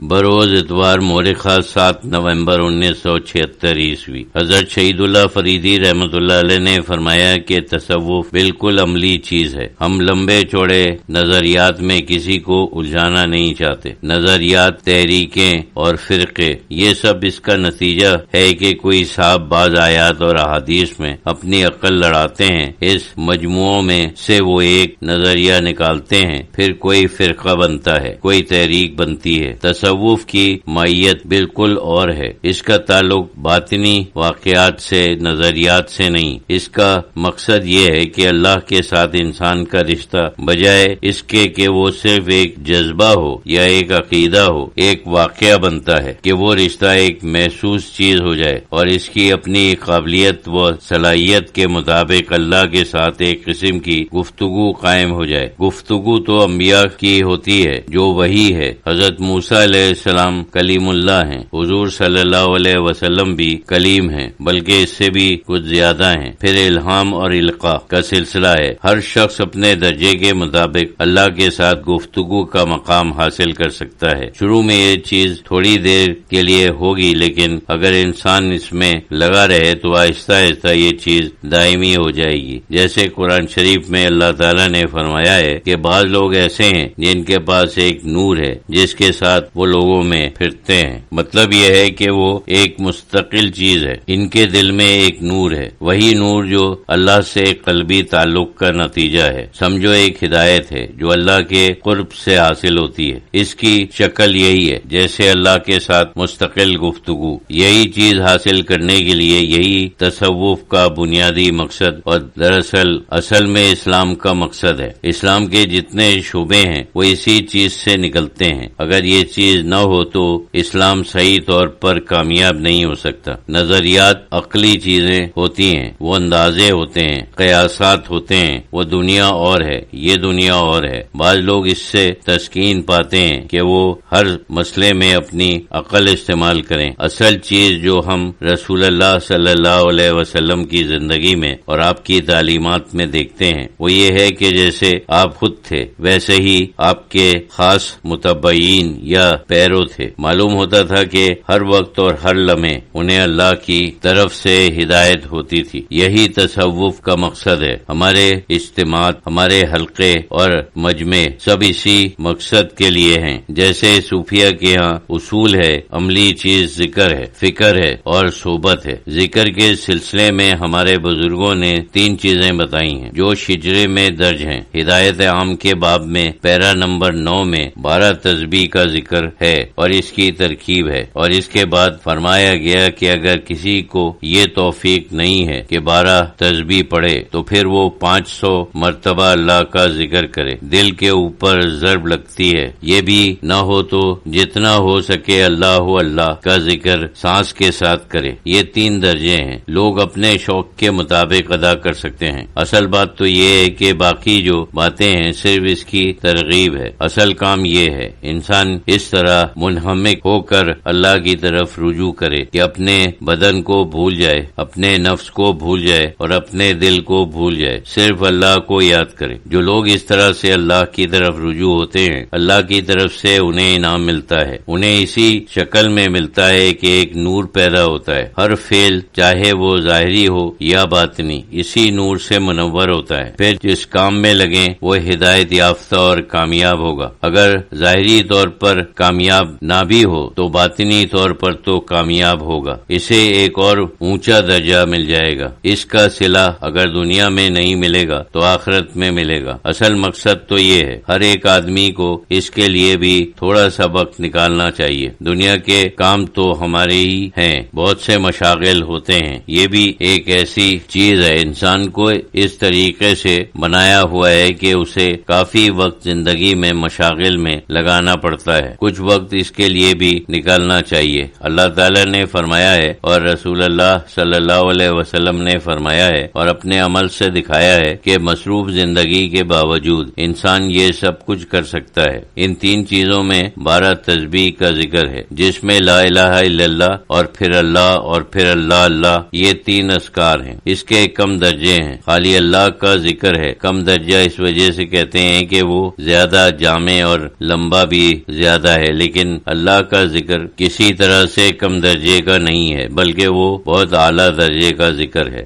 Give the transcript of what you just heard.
بروز اتوار مورخہ 7 نومبر 1976 حضرت شہید اللہ فریدی رحمۃ اللہ علیہ نے فرمایا کہ تصوف بالکل عملی چیز ہے۔ ہم لمبے چوڑے نظریات میں کسی کو الجھانا نہیں چاہتے۔ نظریات، تحریکیں اور فرقے، یہ سب اس کا نتیجہ ہے کہ کوئی صاحب بعض آیات اور احادیث میں اپنی عقل لڑاتے ہیں، اس مجموعوں میں سے وہ ایک نظریہ نکالتے ہیں، پھر کوئی فرقہ بنتا ہے، کوئی تحریک بنتی ہے۔ تصوف کی ماہیت بالکل اور ہے۔ اس کا تعلق باطنی واقعات سے، نظریات سے نہیں۔ اس کا مقصد یہ ہے کہ اللہ کے ساتھ انسان کا رشتہ بجائے اس کے کہ وہ صرف ایک جذبہ ہو یا ایک عقیدہ ہو، ایک واقعہ بنتا ہے کہ وہ رشتہ ایک محسوس چیز ہو جائے اور اس کی اپنی قابلیت و صلاحیت کے مطابق اللہ کے ساتھ ایک قسم کی گفتگو قائم ہو جائے۔ گفتگو تو انبیاء کی ہوتی ہے جو وحی ہے۔ حضرت موسیٰ علیہ السلام کلیم اللہ ہیں، حضور صلی اللہ علیہ وسلم بھی کلیم ہیں، بلکہ اس سے بھی کچھ زیادہ ہیں۔ پھر الہام اور القاء کا سلسلہ ہے۔ ہر شخص اپنے درجے کے مطابق اللہ کے ساتھ گفتگو کا مقام حاصل کر سکتا ہے۔ شروع میں یہ چیز تھوڑی دیر کے لیے ہوگی، لیکن اگر انسان اس میں لگا رہے تو آہستہ آہستہ یہ چیز دائمی ہو جائے گی۔ جیسے قرآن شریف میں اللہ تعالیٰ نے فرمایا ہے کہ بعض لوگ ایسے ہیں جن کے پاس ایک نور ہے جس کے ساتھ وہ لوگوں میں پھرتے ہیں۔ مطلب یہ ہے کہ وہ ایک مستقل چیز ہے۔ ان کے دل میں ایک نور ہے، وہی نور جو اللہ سے قلبی تعلق کا نتیجہ ہے۔ سمجھو ایک ہدایت ہے جو اللہ کے قرب سے حاصل ہوتی ہے۔ اس کی شکل یہی ہے، جیسے اللہ کے ساتھ مستقل گفتگو۔ یہی چیز حاصل کرنے کے لیے یہی تصوف کا بنیادی مقصد اور دراصل اصل میں اسلام کا مقصد ہے۔ اسلام کے جتنے شعبے ہیں وہ اسی چیز سے نکلتے ہیں۔ اگر یہ چیز نہ ہو تو اسلام صحیح طور پر کامیاب نہیں ہو سکتا۔ نظریات عقلی چیزیں ہوتی ہیں، وہ اندازے ہوتے ہیں، قیاسات ہوتے ہیں، وہ دنیا اور ہے، یہ دنیا اور ہے۔ بعض لوگ اس سے تسکین پاتے ہیں کہ وہ ہر مسئلے میں اپنی عقل استعمال کریں۔ اصل چیز جو ہم رسول اللہ صلی اللہ علیہ وسلم کی زندگی میں اور آپ کی تعلیمات میں دیکھتے ہیں وہ یہ ہے کہ جیسے آپ خود تھے ویسے ہی آپ کے خاص متبعین یا پیرو تھے۔ معلوم ہوتا تھا کہ ہر وقت اور ہر لمحے انہیں اللہ کی طرف سے ہدایت ہوتی تھی۔ یہی تصوف کا مقصد ہے۔ ہمارے اجتماعات، ہمارے حلقے اور مجمع سب اسی مقصد کے لیے ہیں۔ جیسے صوفیہ کے ہاں اصول ہے، عملی چیز ذکر ہے، فکر ہے اور صحبت ہے۔ ذکر کے سلسلے میں ہمارے بزرگوں نے 3 چیزیں بتائی ہیں جو شجرے میں درج ہیں۔ ہدایت عام کے باب میں پیرا نمبر 9 میں 12 تسبیح کا ذکر ہے اور اس کی ترکیب ہے، اور اس کے بعد فرمایا گیا کہ اگر کسی کو یہ توفیق نہیں ہے کہ 12 تسبیح پڑھے تو پھر وہ 500 مرتبہ اللہ کا ذکر کرے۔ دل کے اوپر ضرب لگتی ہے، یہ بھی نہ ہو تو جتنا ہو سکے اللہ کا ذکر سانس کے ساتھ کرے۔ یہ 3 درجے ہیں، لوگ اپنے شوق کے مطابق ادا کر سکتے ہیں۔ اصل بات تو یہ ہے کہ باقی جو باتیں ہیں صرف اس کی ترغیب ہے۔ اصل کام یہ ہے انسان اس طرح منہمک ہو کر اللہ کی طرف رجوع کرے کہ اپنے بدن کو بھول جائے، اپنے نفس کو بھول جائے اور اپنے دل کو بھول جائے، صرف اللہ کو یاد کرے۔ جو لوگ اس طرح سے اللہ کی طرف رجوع ہوتے ہیں اللہ کی طرف سے انہیں انعام ملتا ہے۔ انہیں اسی شکل میں ملتا ہے کہ ایک نور پیدا ہوتا ہے۔ ہر فعل چاہے وہ ظاہری ہو یا باطنی اسی نور سے منور ہوتا ہے۔ پھر جس کام میں لگیں وہ ہدایت یافتہ اور کامیاب ہوگا۔ اگر ظاہری طور پر کامیاب نہ بھی ہو تو باطنی طور پر تو کامیاب ہوگا، اسے ایک اور اونچا درجہ مل جائے گا۔ اس کا صلہ اگر دنیا میں نہیں ملے گا تو آخرت میں ملے گا۔ اصل مقصد تو یہ ہے، ہر ایک آدمی کو اس کے لیے بھی تھوڑا سا وقت نکالنا چاہیے۔ دنیا کے کام تو ہمارے ہی ہیں، بہت سے مشاغل ہوتے ہیں، یہ بھی ایک ایسی چیز ہے انسان کو اس طریقے سے بنایا ہوا ہے کہ اسے کافی وقت زندگی میں مشاغل میں لگانا پڑتا ہے۔ کچھ وقت اس کے لیے بھی نکالنا چاہیے۔ اللہ تعالیٰ نے فرمایا ہے اور رسول اللہ صلی اللہ علیہ وسلم نے فرمایا ہے اور اپنے عمل سے دکھایا ہے کہ مصروف زندگی کے باوجود انسان یہ سب کچھ کر سکتا ہے۔ ان 3 چیزوں میں 12 تسبیح کا ذکر ہے جس میں لا الہ الا اللہ اور پھر اللہ یہ 3 اذکار ہیں۔ اس کے کم درجے ہیں، خالی اللہ کا ذکر ہے۔ کم درجہ اس وجہ سے کہتے ہیں کہ وہ زیادہ جامع اور لمبا بھی زیادہ ہے، لیکن اللہ کا ذکر کسی طرح سے کم درجے کا نہیں ہے، بلکہ وہ بہت اعلیٰ درجے کا ذکر ہے۔